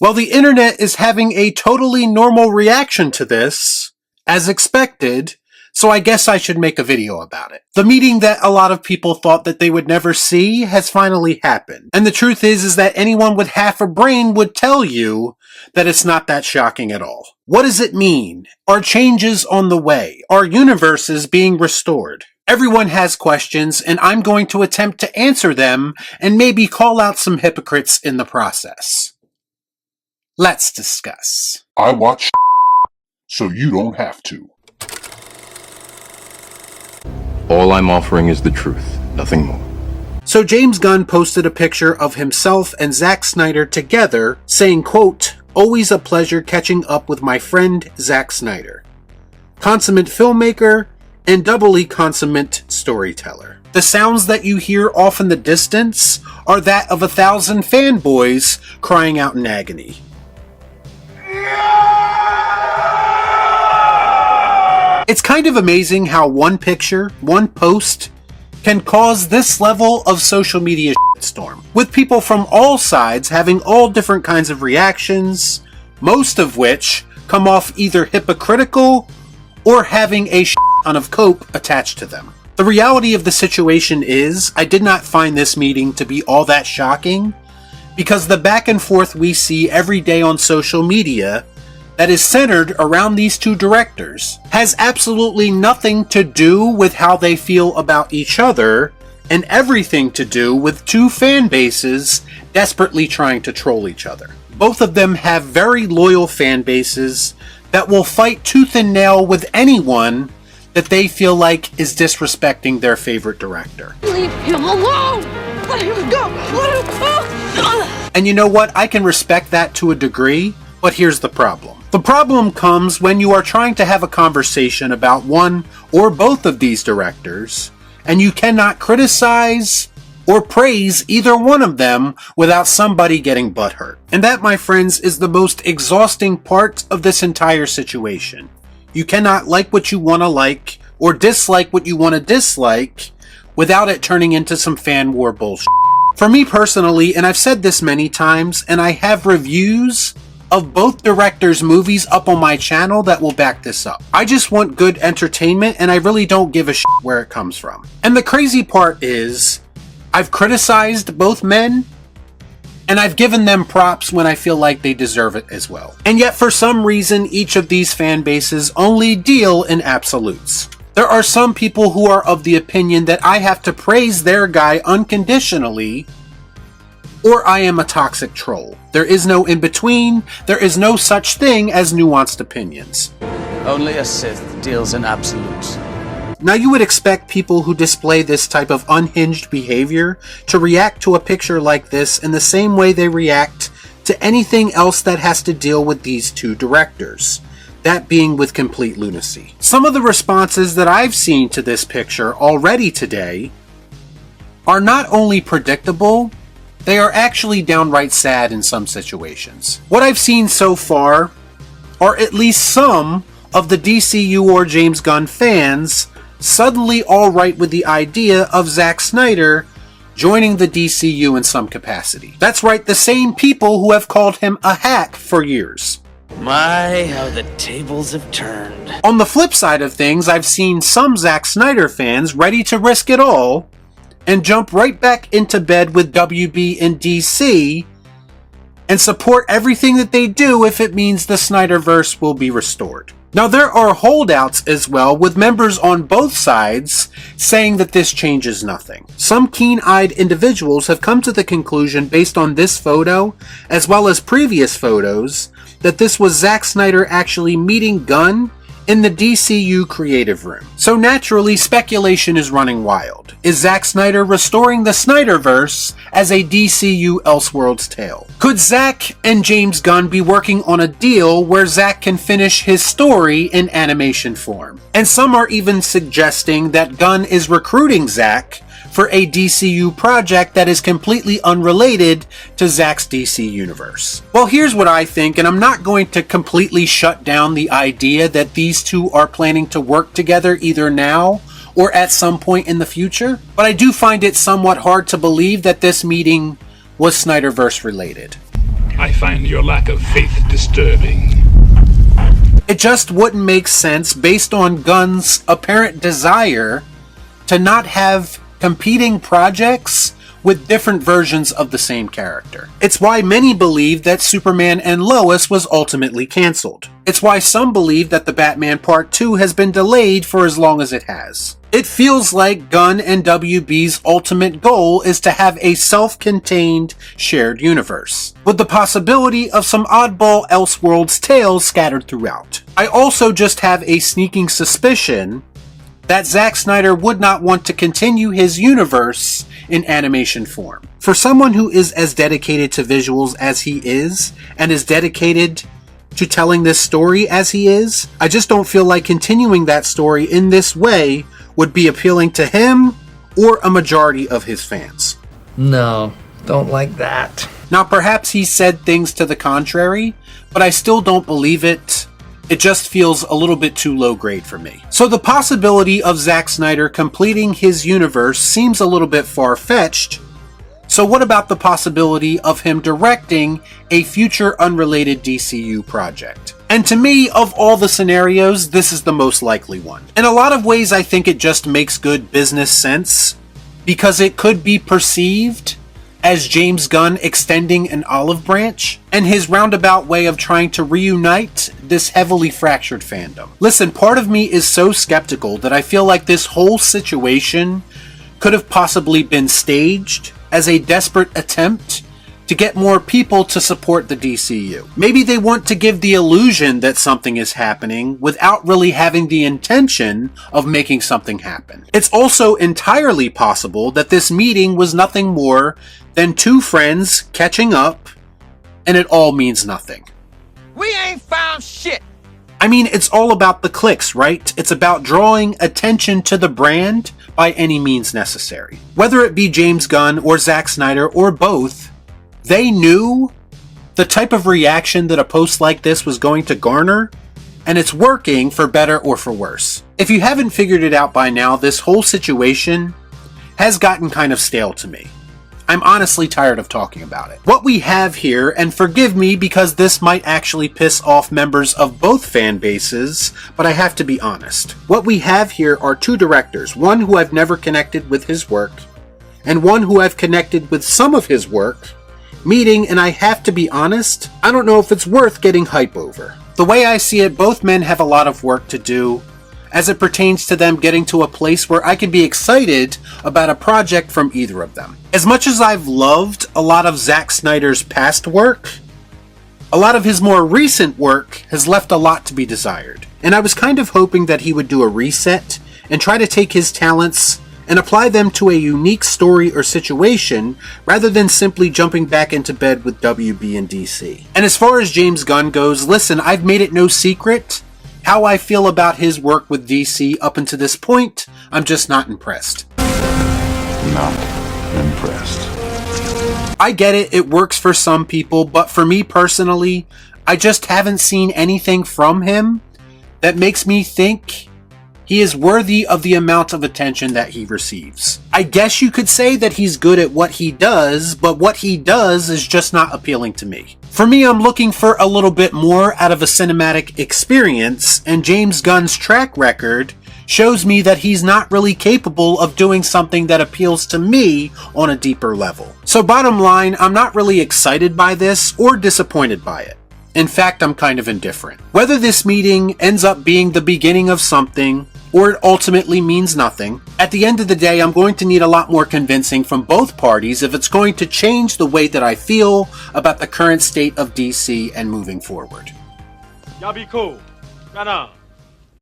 Well, the internet is having a totally normal reaction to this, as expected, so I guess I should make a video about it. The meeting that a lot of people thought that they would never see has finally happened. And the truth is that anyone with half a brain would tell you that it's not that shocking at all. What does it mean? Are changes on the way? Are universes being restored? Everyone has questions, and I'm going to attempt to answer them and maybe call out some hypocrites in the process. Let's discuss. I watch so you don't have to. All I'm offering is the truth, nothing more. So James Gunn posted a picture of himself and Zack Snyder together, saying, quote, "Always a pleasure catching up with my friend Zack Snyder. Consummate filmmaker and doubly consummate storyteller." The sounds that you hear off in the distance are that of 1,000 fanboys crying out in agony. It's kind of amazing how one picture, one post, can cause this level of social media shitstorm, with people from all sides having all different kinds of reactions, most of which come off either hypocritical or having a ton of cope attached to them. The reality of the situation is, I did not find this meeting to be all that shocking, because the back and forth we see every day on social media that is centered around these two directors has absolutely nothing to do with how they feel about each other, and everything to do with two fan bases desperately trying to troll each other. Both of them have very loyal fan bases that will fight tooth and nail with anyone that they feel like is disrespecting their favorite director. Leave him alone! Let him go! Let him go! And you know what? I can respect that to a degree, but here's the problem. The problem comes when you are trying to have a conversation about one or both of these directors, and you cannot criticize or praise either one of them without somebody getting butthurt. And that, my friends, is the most exhausting part of this entire situation. You cannot like what you want to like or dislike what you want to dislike without it turning into some fan war bullshit. For me personally, and I've said this many times, and I have reviews of both directors' movies up on my channel that will back this up. I just want good entertainment, and I really don't give a shit where it comes from. And the crazy part is, I've criticized both men, and I've given them props when I feel like they deserve it as well. And yet for some reason, each of these fan bases only deal in absolutes. There are some people who are of the opinion that I have to praise their guy unconditionally, or I am a toxic troll. There is no in-between. There is no such thing as nuanced opinions. Only a Sith deals in absolutes. Now you would expect people who display this type of unhinged behavior to react to a picture like this in the same way they react to anything else that has to deal with these two directors. That being with complete lunacy. Some of the responses that I've seen to this picture already today are not only predictable, they are actually downright sad in some situations. What I've seen so far are at least some of the DCU or James Gunn fans suddenly alright with the idea of Zack Snyder joining the DCU in some capacity. That's right, the same people who have called him a hack for years. My, how the tables have turned. On the flip side of things, I've seen some Zack Snyder fans ready to risk it all and jump right back into bed with WB and DC and support everything that they do if it means the Snyderverse will be restored. Now there are holdouts as well, with members on both sides saying that this changes nothing. Some keen-eyed individuals have come to the conclusion based on this photo, as well as previous photos, that this was Zack Snyder actually meeting Gunn in the DCU creative room. So naturally, speculation is running wild. Is Zack Snyder restoring the Snyderverse as a DCU Elseworlds tale? Could Zack and James Gunn be working on a deal where Zack can finish his story in animation form? And some are even suggesting that Gunn is recruiting Zack for a DCU project that is completely unrelated to Zack's DC universe. Well, here's what I think, and I'm not going to completely shut down the idea that these two are planning to work together either now or at some point in the future, but I do find it somewhat hard to believe that this meeting was Snyderverse related. I find your lack of faith disturbing. It just wouldn't make sense based on Gunn's apparent desire to not have competing projects with different versions of the same character. It's why many believe that Superman and Lois was ultimately cancelled. It's why some believe that the Batman Part 2 has been delayed for as long as it has. It feels like Gunn and WB's ultimate goal is to have a self-contained shared universe, with the possibility of some oddball Elseworlds tales scattered throughout. I also just have a sneaking suspicion that Zack Snyder would not want to continue his universe in animation form. For someone who is as dedicated to visuals as he is, and is dedicated to telling this story as he is, I just don't feel like continuing that story in this way would be appealing to him or a majority of his fans. No, don't like that. Now, perhaps he said things to the contrary, but I still don't believe it. It just feels a little bit too low grade for me. So the possibility of Zack Snyder completing his universe seems a little bit far-fetched. So what about the possibility of him directing a future unrelated DCU project? And to me, of all the scenarios, this is the most likely one. In a lot of ways, I think it just makes good business sense, because it could be perceived as James Gunn extending an olive branch, and his roundabout way of trying to reunite this heavily fractured fandom. Listen, part of me is so skeptical that I feel like this whole situation could have possibly been staged as a desperate attempt to get more people to support the DCU. Maybe they want to give the illusion that something is happening without really having the intention of making something happen. It's also entirely possible that this meeting was nothing more than two friends catching up, and it all means nothing. We ain't found shit! I mean, it's all about the clicks, right? It's about drawing attention to the brand by any means necessary. Whether it be James Gunn or Zack Snyder or both, they knew the type of reaction that a post like this was going to garner, and it's working for better or for worse. If you haven't figured it out by now, this whole situation has gotten kind of stale to me. I'm honestly tired of talking about it. What we have here, and forgive me because this might actually piss off members of both fan bases, but I have to be honest. What we have here are two directors, one who I've never connected with his work, and one who I've connected with some of his work, meeting, and I have to be honest, I don't know if it's worth getting hype over. The way I see it, both men have a lot of work to do as it pertains to them getting to a place where I can be excited about a project from either of them. As much as I've loved a lot of Zack Snyder's past work, a lot of his more recent work has left a lot to be desired. And I was kind of hoping that he would do a reset and try to take his talents and apply them to a unique story or situation rather than simply jumping back into bed with WB and DC. And as far as James Gunn goes, listen, I've made it no secret how I feel about his work with DC up until this point. I'm just not impressed. Not impressed. I get it, it works for some people, but for me personally, I just haven't seen anything from him that makes me think he is worthy of the amount of attention that he receives. I guess you could say that he's good at what he does, but what he does is just not appealing to me. For me, I'm looking for a little bit more out of a cinematic experience, and James Gunn's track record shows me that he's not really capable of doing something that appeals to me on a deeper level. So bottom line, I'm not really excited by this or disappointed by it. In fact, I'm kind of indifferent. Whether this meeting ends up being the beginning of something, or it ultimately means nothing, at the end of the day, I'm going to need a lot more convincing from both parties if it's going to change the way that I feel about the current state of DC and moving forward. Y'all be cool. Right on.